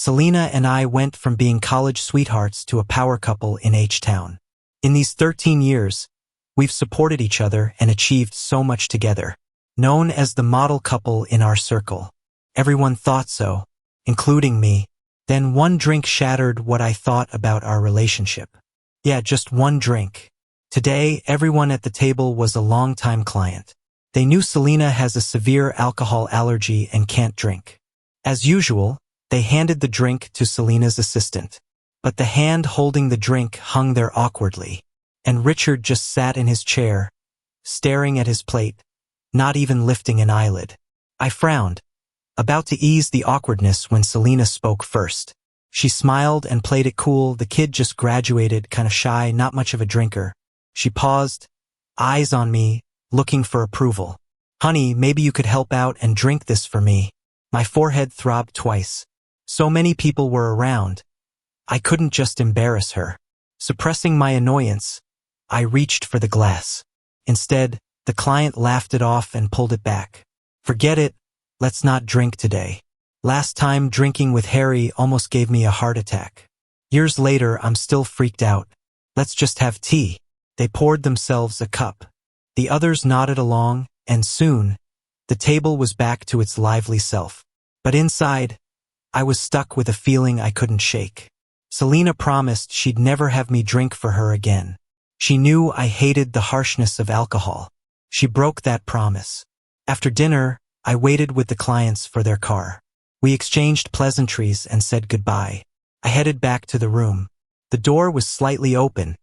Selena and I went from being college sweethearts to a power couple in H-Town. In these 13 years, we've supported each other and achieved so much together. Known as the model couple in our circle. Everyone thought so, including me. Then one drink shattered what I thought about our relationship. Yeah, just one drink. Today, everyone at the table was a longtime client. They knew Selena has a severe alcohol allergy and can't drink. As usual, they handed the drink to Selena's assistant. But the hand holding the drink hung there awkwardly. And Richard just sat in his chair, staring at his plate, not even lifting an eyelid. I frowned, about to ease the awkwardness when Selena spoke first. She smiled and played it cool. The kid just graduated, kind of shy, not much of a drinker. She paused, eyes on me, looking for approval. Honey, maybe you could help out and drink this for me. My forehead throbbed twice. So many people were around. I couldn't just embarrass her. Suppressing my annoyance, I reached for the glass. Instead, the client laughed it off and pulled it back. Forget it, let's not drink today. Last time drinking with Harry almost gave me a heart attack. Years later, I'm still freaked out. Let's just have tea. They poured themselves a cup. The others nodded along, and soon, the table was back to its lively self. But inside, I was stuck with a feeling I couldn't shake. Selena promised she'd never have me drink for her again. She knew I hated the harshness of alcohol. She broke that promise. After dinner, I waited with the clients for their car. We exchanged pleasantries and said goodbye. I headed back to the room. The door was slightly open,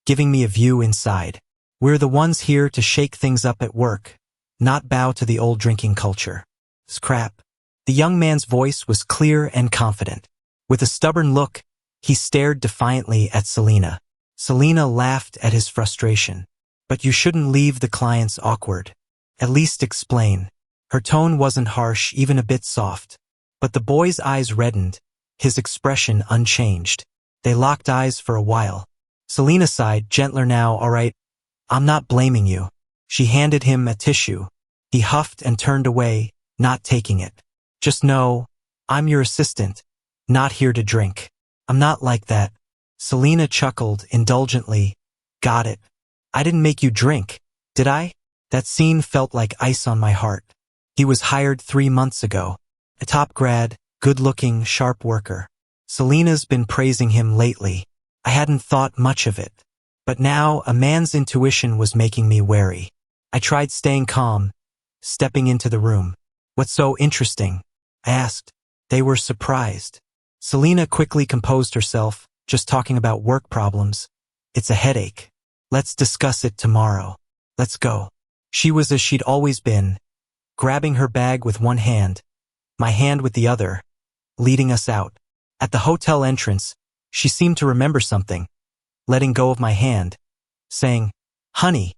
giving me a view inside. We're the ones here to shake things up at work, not bow to the old drinking culture. Scrap. The young man's voice was clear and confident. With a stubborn look, he stared defiantly at Selena. Selena laughed at his frustration. But you shouldn't leave the clients awkward. At least explain. Her tone wasn't harsh, even a bit soft. But the boy's eyes reddened, his expression unchanged. They locked eyes for a while. Selena sighed, gentler now. All right, I'm not blaming you. She handed him a tissue. He huffed and turned away, not taking it. Just know, I'm your assistant, not here to drink. I'm not like that. Selena chuckled indulgently. Got it. I didn't make you drink, did I? That scene felt like ice on my heart. He was hired 3 months ago. A top grad, good-looking, sharp worker. Selena's been praising him lately. I hadn't thought much of it. But now a man's intuition was making me wary. I tried staying calm, stepping into the room. What's so interesting? I asked. They were surprised. Selena quickly composed herself, just talking about work problems. It's a headache. Let's discuss it tomorrow. Let's go. She was as she'd always been, grabbing her bag with one hand, my hand with the other, leading us out. At the hotel entrance, she seemed to remember something, letting go of my hand, saying, Honey,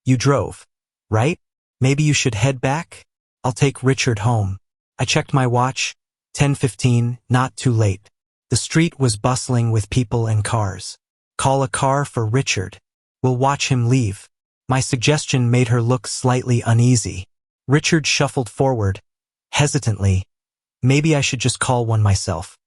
you drove, right? Maybe you should head back? I'll take Richard home. I checked my watch, 10:15, not too late. The street was bustling with people and cars. Call a car for Richard. We'll watch him leave. My suggestion made her look slightly uneasy. Richard shuffled forward, hesitantly. Maybe I should just call one myself.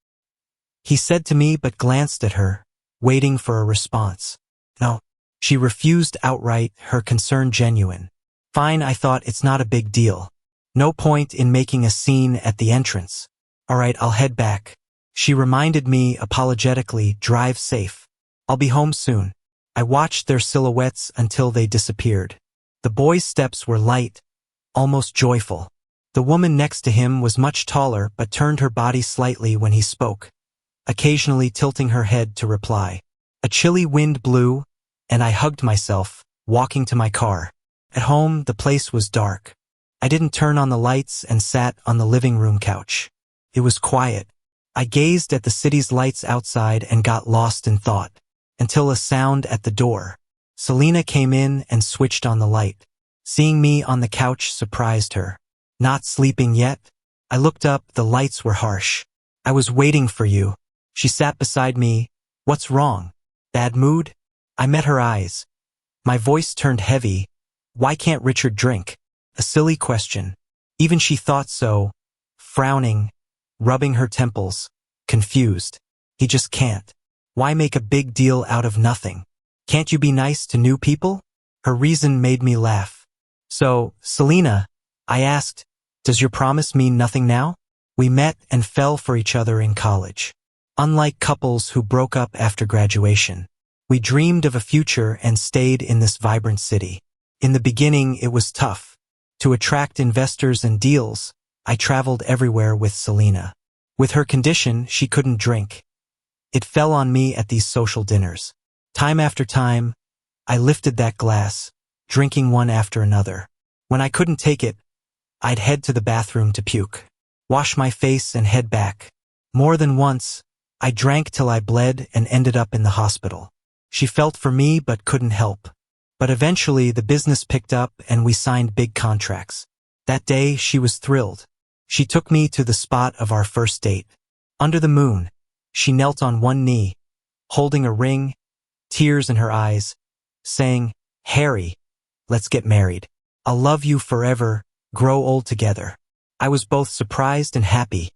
He said to me but glanced at her, waiting for a response. No. She refused outright, her concern genuine. Fine, I thought, it's not a big deal. No point in making a scene at the entrance. All right, I'll head back. She reminded me apologetically, drive safe. I'll be home soon. I watched their silhouettes until they disappeared. The boy's steps were light, almost joyful. The woman next to him was much taller but turned her body slightly when he spoke, occasionally tilting her head to reply. A chilly wind blew, and I hugged myself, walking to my car. At home, the place was dark. I didn't turn on the lights and sat on the living room couch. It was quiet. I gazed at the city's lights outside and got lost in thought, until a sound at the door. Selena came in and switched on the light. Seeing me on the couch surprised her. Not sleeping yet? I looked up, the lights were harsh. I was waiting for you. She sat beside me. What's wrong? Bad mood? I met her eyes. My voice turned heavy. Why can't Richard drink? A silly question. Even she thought so, frowning, rubbing her temples. confused. He just can't. Why make a big deal out of nothing? Can't you be nice to new people? Her reason made me laugh. So, Selena, I asked, does your promise mean nothing now? We met and fell for each other in college. Unlike couples who broke up after graduation, we dreamed of a future and stayed in this vibrant city. In the beginning, it was tough. To attract investors and deals, I traveled everywhere with Selena. With her condition, she couldn't drink. It fell on me at these social dinners. Time after time, I lifted that glass, drinking one after another. When I couldn't take it, I'd head to the bathroom to puke, wash my face and head back. More than once, I drank till I bled and ended up in the hospital. She felt for me but couldn't help. But eventually the business picked up and we signed big contracts. That day she was thrilled. She took me to the spot of our first date. Under the moon, she knelt on one knee, holding a ring, tears in her eyes, saying, "Harry, let's get married. I'll love you forever, grow old together." I was both surprised and happy,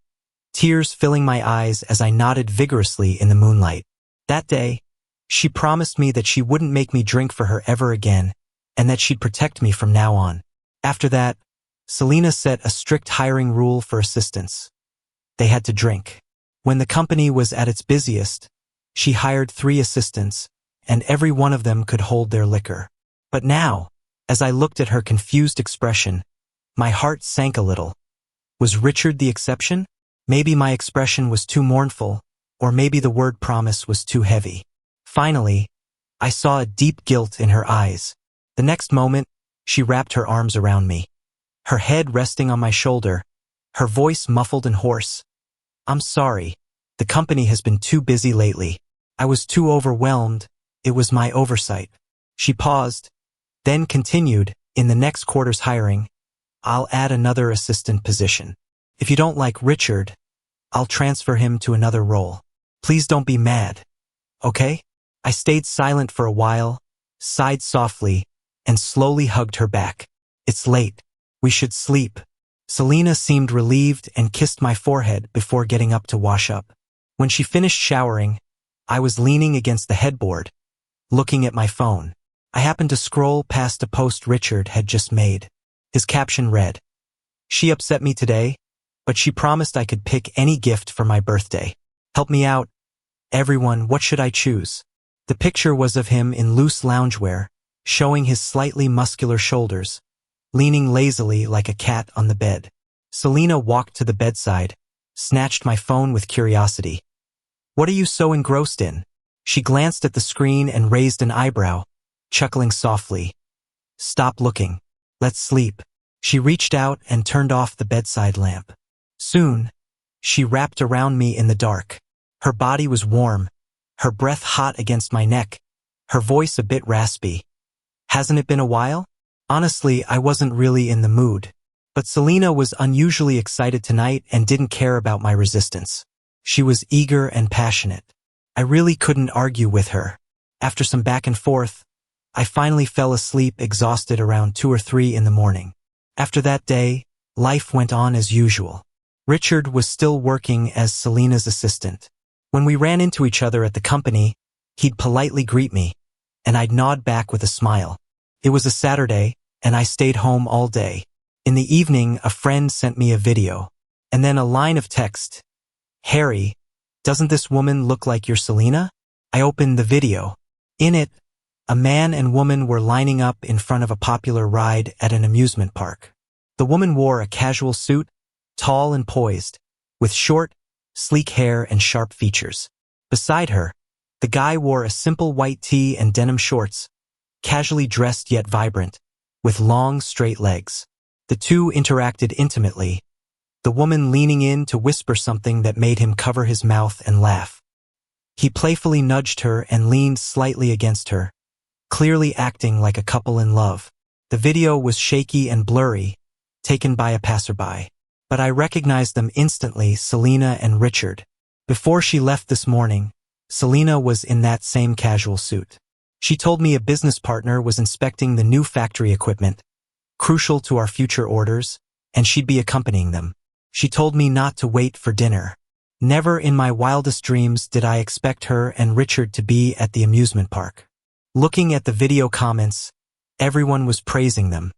tears filling my eyes as I nodded vigorously in the moonlight. That day, she promised me that she wouldn't make me drink for her ever again, and that she'd protect me from now on. After that, Selena set a strict hiring rule for assistants. They had to drink. When the company was at its busiest, she hired 3 assistants, and every one of them could hold their liquor. But now, as I looked at her confused expression, my heart sank a little. Was Richard the exception? Maybe my expression was too mournful, or maybe the word promise was too heavy. Finally, I saw a deep guilt in her eyes. The next moment, she wrapped her arms around me, her head resting on my shoulder, her voice muffled and hoarse. "I'm sorry. The company has been too busy lately. I was too overwhelmed. It was my oversight." She paused, then continued, "In the next quarter's hiring, I'll add another assistant position. If you don't like Richard, I'll transfer him to another role. Please don't be mad, okay?" I stayed silent for a while, sighed softly, and slowly hugged her back. "It's late. We should sleep." Selena seemed relieved and kissed my forehead before getting up to wash up. When she finished showering, I was leaning against the headboard, looking at my phone. I happened to scroll past a post Richard had just made. His caption read, "She upset me today, but she promised I could pick any gift for my birthday. Help me out. Everyone, what should I choose?" The picture was of him in loose loungewear, showing his slightly muscular shoulders, leaning lazily like a cat on the bed. Selena walked to the bedside, snatched my phone with curiosity. "What are you so engrossed in?" She glanced at the screen and raised an eyebrow, chuckling softly. "Stop looking. Let's sleep." She reached out and turned off the bedside lamp. Soon, she wrapped around me in the dark. Her body was warm, her breath hot against my neck, her voice a bit raspy. "Hasn't it been a while?" Honestly, I wasn't really in the mood. But Selena was unusually excited tonight and didn't care about my resistance. She was eager and passionate. I really couldn't argue with her. After some back and forth, I finally fell asleep exhausted around 2 or 3 in the morning. After that day, life went on as usual. Richard was still working as Selena's assistant. When we ran into each other at the company, he'd politely greet me, and I'd nod back with a smile. It was a Saturday, and I stayed home all day. In the evening, a friend sent me a video, and then a line of text. "Harry, doesn't this woman look like your Selena?" I opened the video. In it, a man and woman were lining up in front of a popular ride at an amusement park. The woman wore a casual suit, tall and poised, with short, sleek hair and sharp features. Beside her, the guy wore a simple white tee and denim shorts, casually dressed yet vibrant, with long, straight legs. The two interacted intimately, the woman leaning in to whisper something that made him cover his mouth and laugh. He playfully nudged her and leaned slightly against her, clearly acting like a couple in love. The video was shaky and blurry, taken by a passerby. But I recognized them instantly, Selena and Richard. Before she left this morning, Selena was in that same casual suit. She told me a business partner was inspecting the new factory equipment, crucial to our future orders, and she'd be accompanying them. She told me not to wait for dinner. Never in my wildest dreams did I expect her and Richard to be at the amusement park. Looking at the video comments, everyone was praising them.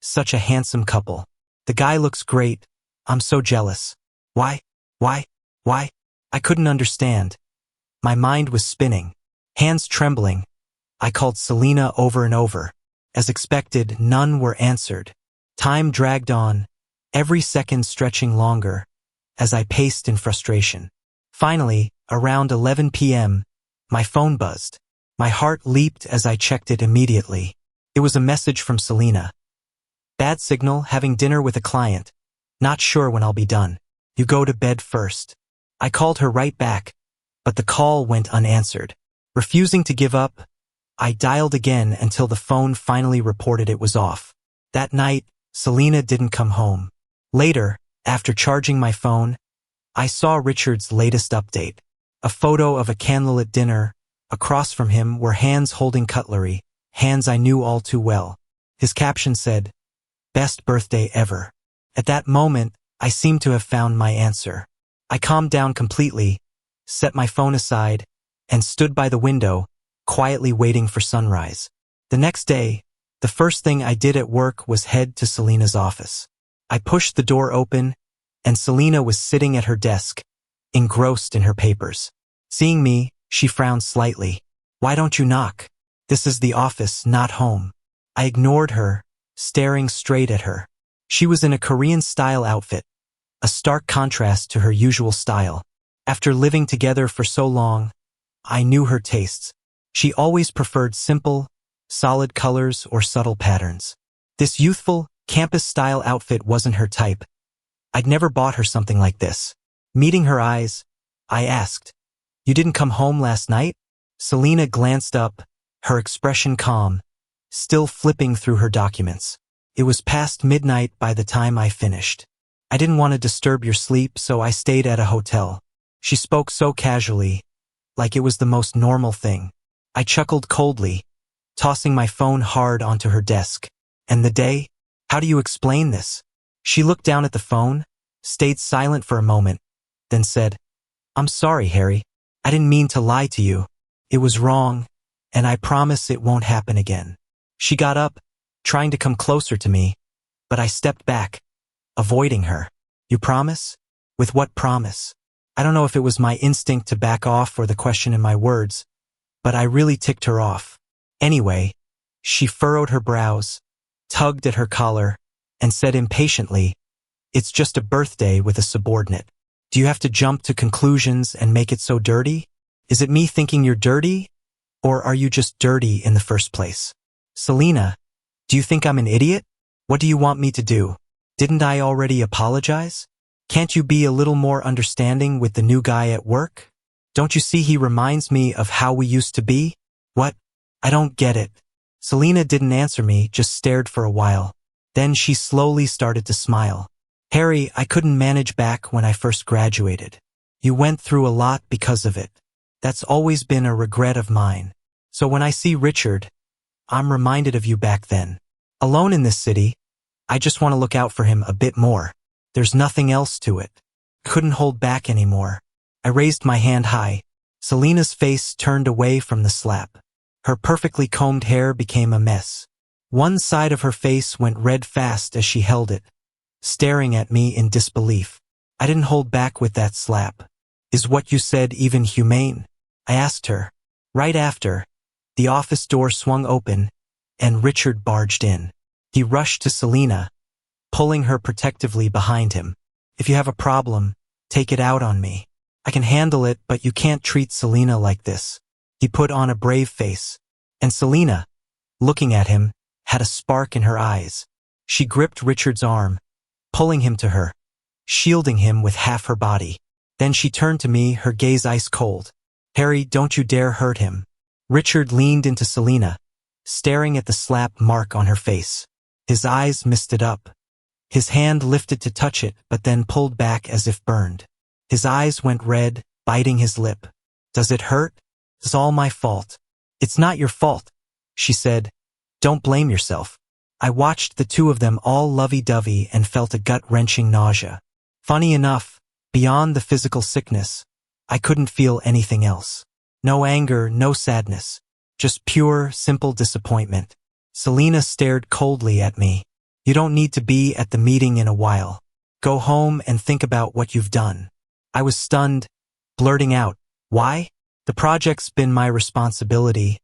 Such a handsome couple. The guy looks great. I'm so jealous. Why? Why? Why? I couldn't understand. My mind was spinning. Hands trembling. I called Selena over and over. As expected, none were answered. Time dragged on, every second stretching longer, as I paced in frustration. Finally, around 11 p.m., my phone buzzed. My heart leaped as I checked it immediately. It was a message from Selena. Bad signal, having dinner with a client. Not sure when I'll be done. You go to bed first. I called her right back, but the call went unanswered. Refusing to give up, I dialed again until the phone finally reported it was off. That night, Selena didn't come home. Later, after charging my phone, I saw Richard's latest update. A photo of a candlelit dinner. Across from him were hands holding cutlery, hands I knew all too well. His caption said, "Best birthday ever." At that moment, I seemed to have found my answer. I calmed down completely, set my phone aside, and stood by the window, quietly waiting for sunrise. The next day, the first thing I did at work was head to Selena's office. I pushed the door open, and Selena was sitting at her desk, engrossed in her papers. Seeing me, she frowned slightly. "Why don't you knock? This is the office, not home." I ignored her, staring straight at her. She was in a Korean-style outfit, a stark contrast to her usual style. After living together for so long, I knew her tastes. She always preferred simple, solid colors or subtle patterns. This youthful, campus-style outfit wasn't her type. I'd never bought her something like this. Meeting her eyes, I asked, "You didn't come home last night?" Selena glanced up, her expression calm, still flipping through her documents. It was past midnight by the time I finished. "I didn't want to disturb your sleep, so I stayed at a hotel." She spoke so casually, like it was the most normal thing. I chuckled coldly, tossing my phone hard onto her desk. "And the day? How do you explain this?" She looked down at the phone, stayed silent for a moment, then said, "I'm sorry, Harry. I didn't mean to lie to you. It was wrong, and I promise it won't happen again." She got up, trying to come closer to me, but I stepped back, avoiding her. "You promise? With what promise?" I don't know if it was my instinct to back off or the question in my words, but I really ticked her off. Anyway, she furrowed her brows, tugged at her collar, and said impatiently, "It's just a birthday with a subordinate. Do you have to jump to conclusions and make it so dirty? Is it me thinking you're dirty? Or are you just dirty in the first place? Selena, do you think I'm an idiot? What do you want me to do? Didn't I already apologize? Can't you be a little more understanding with the new guy at work? Don't you see he reminds me of how we used to be?" "What? I don't get it." Selena didn't answer me, just stared for a while. Then she slowly started to smile. "Harry, I couldn't manage back when I first graduated. You went through a lot because of it. That's always been a regret of mine. So when I see Richard, I'm reminded of you back then. Alone in this city, I just want to look out for him a bit more. There's nothing else to it." Couldn't hold back anymore. I raised my hand high. Selena's face turned away from the slap. Her perfectly combed hair became a mess. One side of her face went red fast as she held it, staring at me in disbelief. "I didn't hold back with that slap. Is what you said even humane?" I asked her. Right after, the office door swung open, and Richard barged in. He rushed to Selena, pulling her protectively behind him. "If you have a problem, take it out on me. I can handle it, but you can't treat Selena like this." He put on a brave face, and Selena, looking at him, had a spark in her eyes. She gripped Richard's arm, pulling him to her, shielding him with half her body. Then she turned to me, her gaze ice cold. "Harry, don't you dare hurt him." Richard leaned into Selena, staring at the slap mark on her face. His eyes misted up. His hand lifted to touch it, but then pulled back as if burned. His eyes went red, biting his lip. "Does it hurt? It's all my fault." "It's not your fault," she said. "Don't blame yourself." I watched the two of them all lovey-dovey and felt a gut-wrenching nausea. Funny enough, Beyond the physical sickness, I couldn't feel anything else. No anger, no sadness. Just pure, simple disappointment. Selena stared coldly at me. You don't need to be at the meeting in a while. Go home and think about what you've done. I was stunned, blurting out, why? The project's been my responsibility.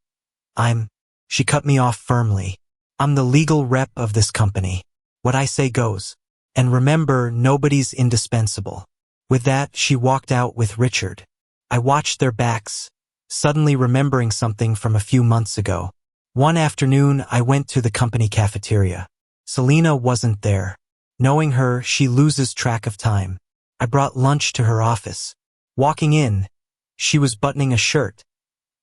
She cut me off firmly. I'm the legal rep of this company. What I say goes. And remember, nobody's indispensable. With that, she walked out with Richard. I watched their backs, suddenly remembering something from a few months ago. One afternoon, I went to the company cafeteria. Selena wasn't there. Knowing her, she loses track of time. I brought lunch to her office. Walking in, she was buttoning a shirt,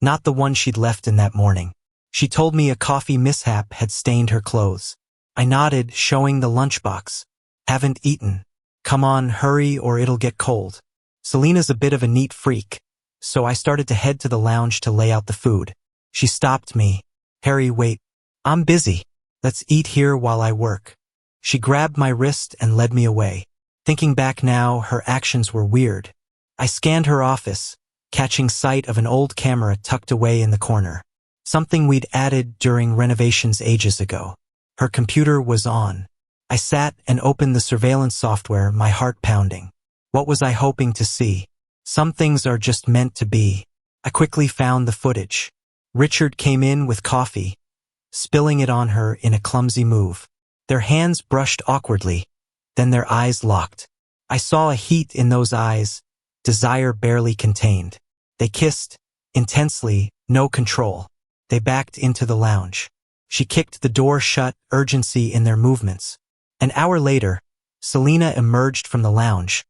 not the one she'd left in that morning. She told me a coffee mishap had stained her clothes. I nodded, showing the lunchbox. Haven't eaten. Come on, hurry or it'll get cold. Selena's a bit of a neat freak, so I started to head to the lounge to lay out the food. She stopped me. Harry, wait. I'm busy. Let's eat here while I work. She grabbed my wrist and led me away. Thinking back now, her actions were weird. I scanned her office, catching sight of an old camera tucked away in the corner. Something we'd added during renovations ages ago. Her computer was on. I sat and opened the surveillance software, my heart pounding. What was I hoping to see? Some things are just meant to be. I quickly found the footage. Richard came in with coffee, spilling it on her in a clumsy move. Their hands brushed awkwardly, then their eyes locked. I saw a heat in those eyes, desire barely contained. They kissed, intensely, no control. They backed into the lounge. She kicked the door shut, urgency in their movements. An hour later, Selena emerged from the lounge,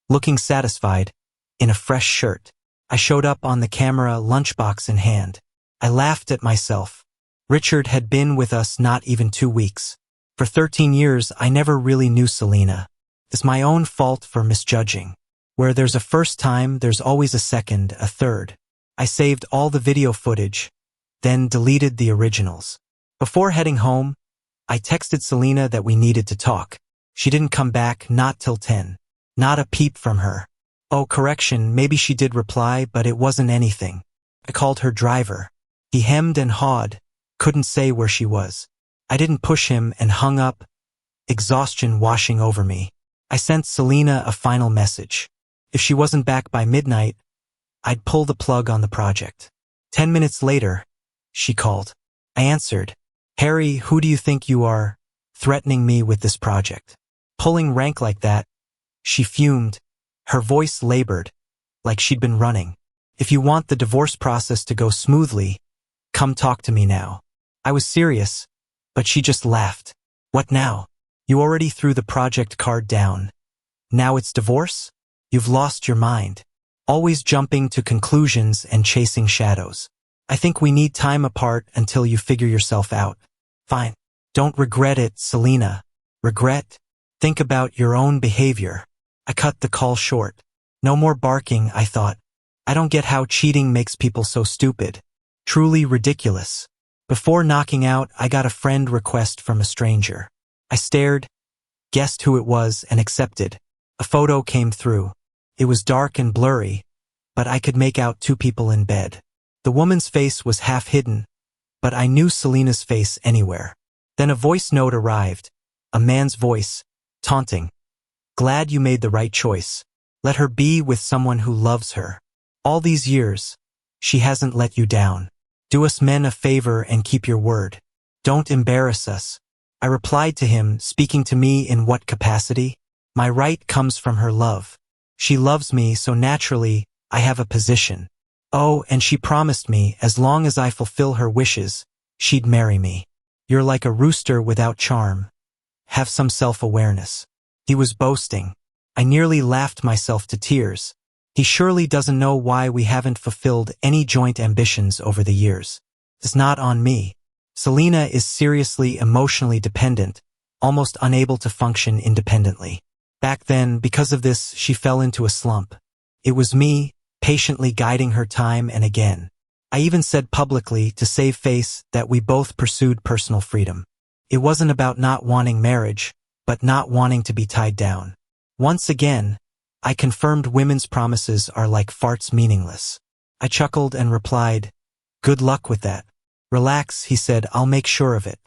looking satisfied, in a fresh shirt. I showed up on the camera, lunchbox in hand. I laughed at myself. Richard had been with us not even 2 weeks. For 13 years, I never really knew Selena. It's my own fault for misjudging. Where there's a first time, there's always a second, a third. I saved all the video footage, then deleted the originals. Before heading home, I texted Selena that we needed to talk. She didn't come back, not till 10. Not a peep from her. Oh, correction, maybe she did reply, but it wasn't anything. I called her driver. He hemmed and hawed, couldn't say where she was. I didn't push him and hung up, exhaustion washing over me. I sent Selena a final message. If she wasn't back by midnight, I'd pull the plug on the project. 10 minutes later, she called. I answered. Harry, who do you think you are, threatening me with this project? Pulling rank like that? She fumed. Her voice labored, like she'd been running. If you want the divorce process to go smoothly, come talk to me now. I was serious, but she just laughed. What now? You already threw the project card down. Now it's divorce? You've lost your mind. Always jumping to conclusions and chasing shadows. I think we need time apart until you figure yourself out. Fine. Don't regret it, Selena. Regret? Think about your own behavior. I cut the call short. No more barking, I thought. I don't get how cheating makes people so stupid. Truly ridiculous. Before knocking out, I got a friend request from a stranger. I stared, guessed who it was, and accepted. A photo came through. It was dark and blurry, but I could make out 2 people in bed. The woman's face was half hidden, but I knew Selena's face anywhere. Then a voice note arrived, a man's voice, taunting. Glad you made the right choice. Let her be with someone who loves her. All these years, she hasn't let you down. Do us men a favor and keep your word. Don't embarrass us. I replied to him, speaking to me in what capacity? My right comes from her love. She loves me, so naturally, I have a position. Oh, and she promised me, as long as I fulfill her wishes, she'd marry me. You're like a rooster without charm. Have some self-awareness. He was boasting. I nearly laughed myself to tears. He surely doesn't know why we haven't fulfilled any joint ambitions over the years. It's not on me. Selena is seriously emotionally dependent, almost unable to function independently. Back then, because of this, she fell into a slump. It was me, patiently guiding her time and again. I even said publicly, to save face, that we both pursued personal freedom. It wasn't about not wanting marriage, but not wanting to be tied down. Once again, I confirmed women's promises are like farts, meaningless. I chuckled and replied, "Good luck with that." "Relax," he said, "I'll make sure of it.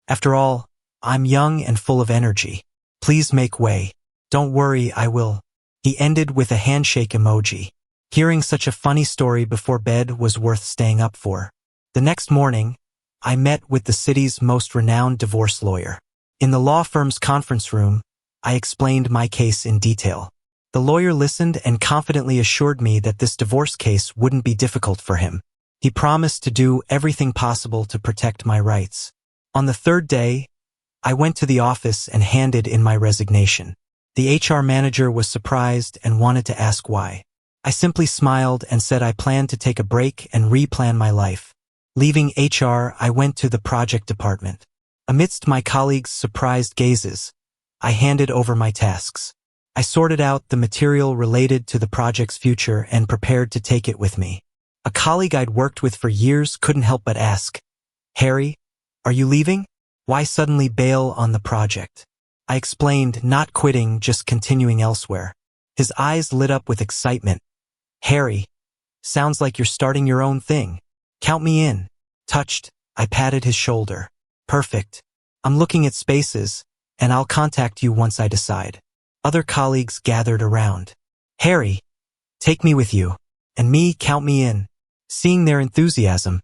After all, I'm young and full of energy. Please make way." "Don't worry, I will." He ended with a handshake emoji. Hearing such a funny story before bed was worth staying up for. The next morning, I met with the city's most renowned divorce lawyer. In the law firm's conference room, I explained my case in detail. The lawyer listened and confidently assured me that this divorce case wouldn't be difficult for him. He promised to do everything possible to protect my rights. On the third day, I went to the office and handed in my resignation. The HR manager was surprised and wanted to ask why. I simply smiled and said I planned to take a break and replan my life. Leaving HR, I went to the project department. Amidst my colleagues' surprised gazes, I handed over my tasks. I sorted out the material related to the project's future and prepared to take it with me. A colleague I'd worked with for years couldn't help but ask, "Harry, are you leaving? Why suddenly bail on the project?" I explained, not quitting, just continuing elsewhere. His eyes lit up with excitement. "Harry, sounds like you're starting your own thing. Count me in." Touched, I patted his shoulder. "Perfect. I'm looking at spaces, and I'll contact you once I decide." Other colleagues gathered around. "Harry, take me with you." "And me, count me in." Seeing their enthusiasm,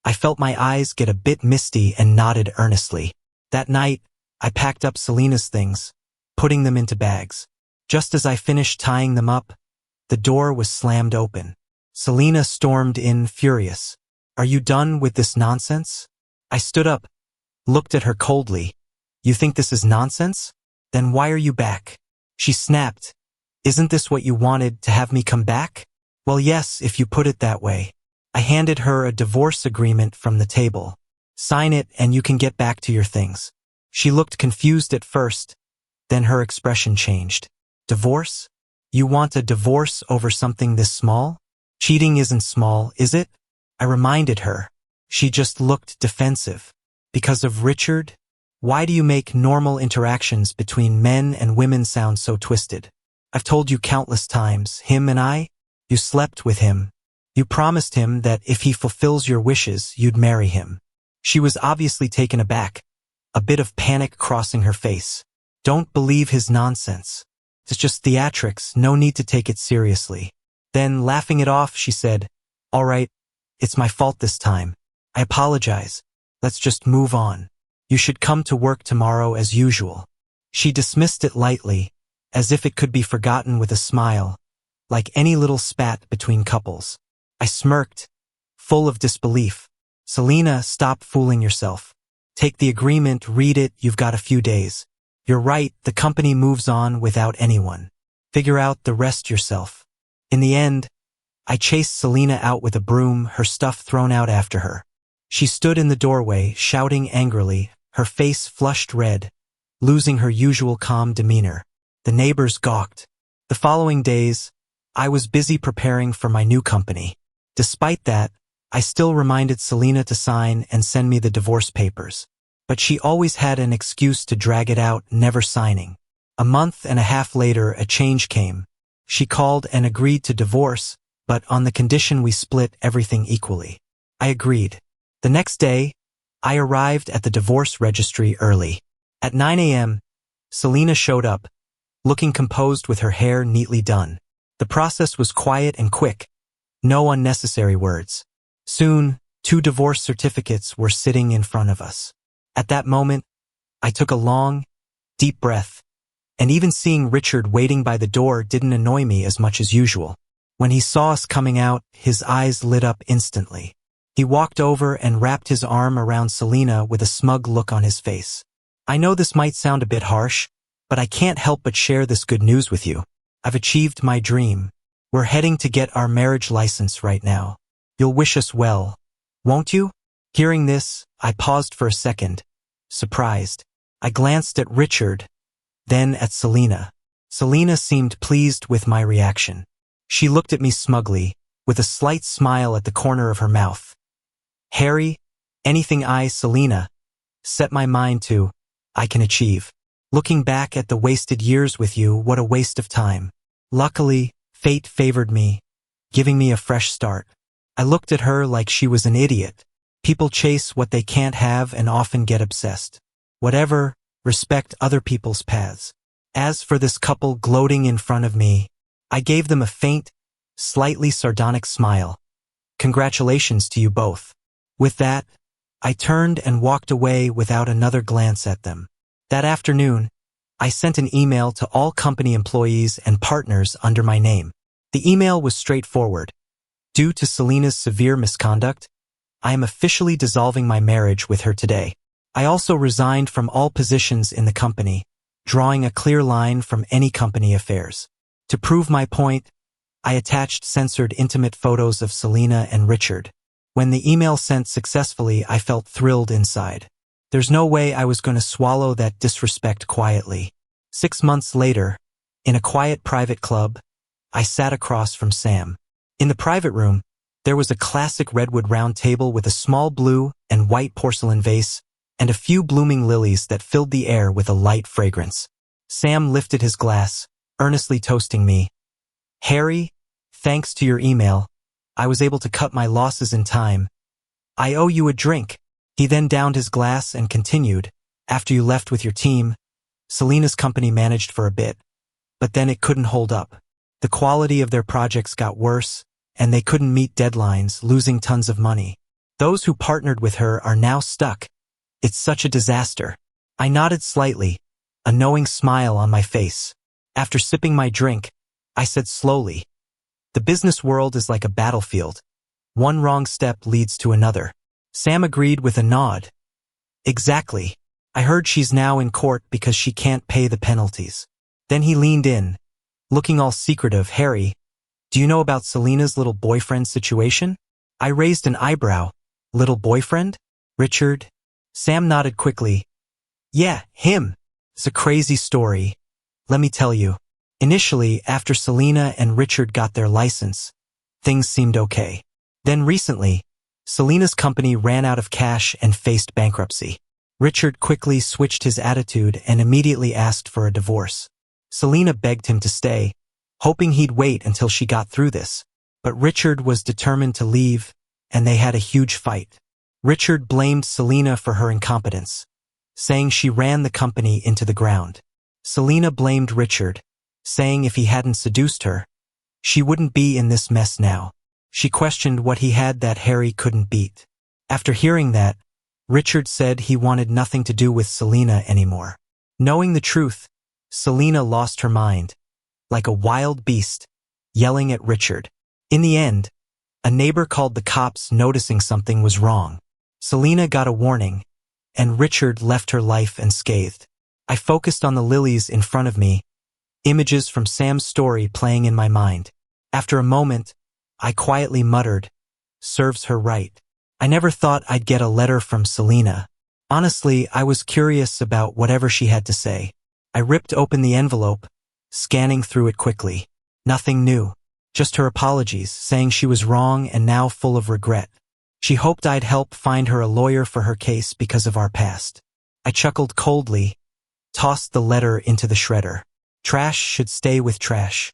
I felt my eyes get a bit misty and nodded earnestly. That night, I packed up Selena's things, putting them into bags. Just as I finished tying them up, the door was slammed open. Selena stormed in, furious. "Are you done with this nonsense?" I stood up, looked at her coldly. "You think this is nonsense? Then why are you back?" She snapped. "Isn't this what you wanted, to have me come back?" "Well, yes, if you put it that way." I handed her a divorce agreement from the table. "Sign it and you can get back to your things." She looked confused at first, then her expression changed. "Divorce? You want a divorce over something this small? Cheating isn't small, is it?" I reminded her. She just looked defensive. "Because of Richard? Why do you make normal interactions between men and women sound so twisted? I've told you countless times, him and I, you slept with him. You promised him that if he fulfills your wishes, you'd marry him." She was obviously taken aback, a bit of panic crossing her face. "Don't believe his nonsense. It's just theatrics, no need to take it seriously." Then, laughing it off, she said, "All right, it's my fault this time. I apologize. Let's just move on. You should come to work tomorrow as usual." She dismissed it lightly, as if it could be forgotten, with a smile, like any little spat between couples. I smirked, full of disbelief. "Selena, stop fooling yourself. Take the agreement, read it, you've got a few days. You're right, the company moves on without anyone. Figure out the rest yourself." In the end, I chased Selena out with a broom, her stuff thrown out after her. She stood in the doorway, shouting angrily, her face flushed red, losing her usual calm demeanor. The neighbors gawked. The following days, I was busy preparing for my new company. Despite that, I still reminded Selena to sign and send me the divorce papers. But she always had an excuse to drag it out, never signing. A month and a half later, a change came. She called and agreed to divorce, but on the condition we split everything equally. I agreed. The next day, I arrived at the divorce registry early. At 9 a.m., Selena showed up, looking composed with her hair neatly done. The process was quiet and quick, no unnecessary words. Soon, 2 divorce certificates were sitting in front of us. At that moment, I took a long, deep breath, and even seeing Richard waiting by the door didn't annoy me as much as usual. When he saw us coming out, his eyes lit up instantly. He walked over and wrapped his arm around Selena with a smug look on his face. "I know this might sound a bit harsh, but I can't help but share this good news with you. I've achieved my dream. We're heading to get our marriage license right now. You'll wish us well, won't you?" Hearing this, I paused for a second, surprised. I glanced at Richard, then at Selena. Selena seemed pleased with my reaction. She looked at me smugly, with a slight smile at the corner of her mouth. "Harry, anything I, Selena, set my mind to, I can achieve. Looking back at the wasted years with you, what a waste of time. Luckily, fate favored me, giving me a fresh start. I looked at her like she was an idiot. People chase what they can't have and often get obsessed. Whatever, respect other people's paths. As for this couple gloating in front of me, I gave them a faint, slightly sardonic smile. Congratulations to you both. With that, I turned and walked away without another glance at them. That afternoon, I sent an email to all company employees and partners under my name. The email was straightforward. Due to Selena's severe misconduct, I am officially dissolving my marriage with her today. I also resigned from all positions in the company, drawing a clear line from any company affairs. To prove my point, I attached censored intimate photos of Selena and Richard. When the email sent successfully, I felt thrilled inside. There's no way I was going to swallow that disrespect quietly. 6 months later, in a quiet private club, I sat across from Sam. In the private room, there was a classic redwood round table with a small blue and white porcelain vase and a few blooming lilies that filled the air with a light fragrance. Sam lifted his glass, earnestly toasting me. Harry, thanks to your email, I was able to cut my losses in time. I owe you a drink. He then downed his glass and continued, after you left with your team, Selena's company managed for a bit, but then it couldn't hold up. The quality of their projects got worse, and they couldn't meet deadlines, losing tons of money. Those who partnered with her are now stuck. It's such a disaster. I nodded slightly, a knowing smile on my face. After sipping my drink, I said slowly, the business world is like a battlefield. One wrong step leads to another. Sam agreed with a nod. Exactly. I heard she's now in court because she can't pay the penalties. Then he leaned in, looking all secretive. Harry, do you know about Selena's little boyfriend situation? I raised an eyebrow. Little boyfriend? Richard? Sam nodded quickly. Yeah, him. It's a crazy story. Let me tell you. Initially, after Selena and Richard got their license, things seemed okay. Then recently, Selena's company ran out of cash and faced bankruptcy. Richard quickly switched his attitude and immediately asked for a divorce. Selena begged him to stay, hoping he'd wait until she got through this. But Richard was determined to leave, and they had a huge fight. Richard blamed Selena for her incompetence, saying she ran the company into the ground. Selena blamed Richard, saying if he hadn't seduced her, she wouldn't be in this mess now. She questioned what he had that Harry couldn't beat. After hearing that, Richard said he wanted nothing to do with Selena anymore. Knowing the truth, Selena lost her mind, like a wild beast, yelling at Richard. In the end, a neighbor called the cops noticing something was wrong. Selena got a warning, and Richard left her life unscathed. I focused on the lilies in front of me, images from Sam's story playing in my mind. After a moment, I quietly muttered, serves her right. I never thought I'd get a letter from Selena. Honestly, I was curious about whatever she had to say. I ripped open the envelope, scanning through it quickly. Nothing new. Just her apologies, saying she was wrong and now full of regret. She hoped I'd help find her a lawyer for her case because of our past. I chuckled coldly, tossed the letter into the shredder. Trash should stay with trash.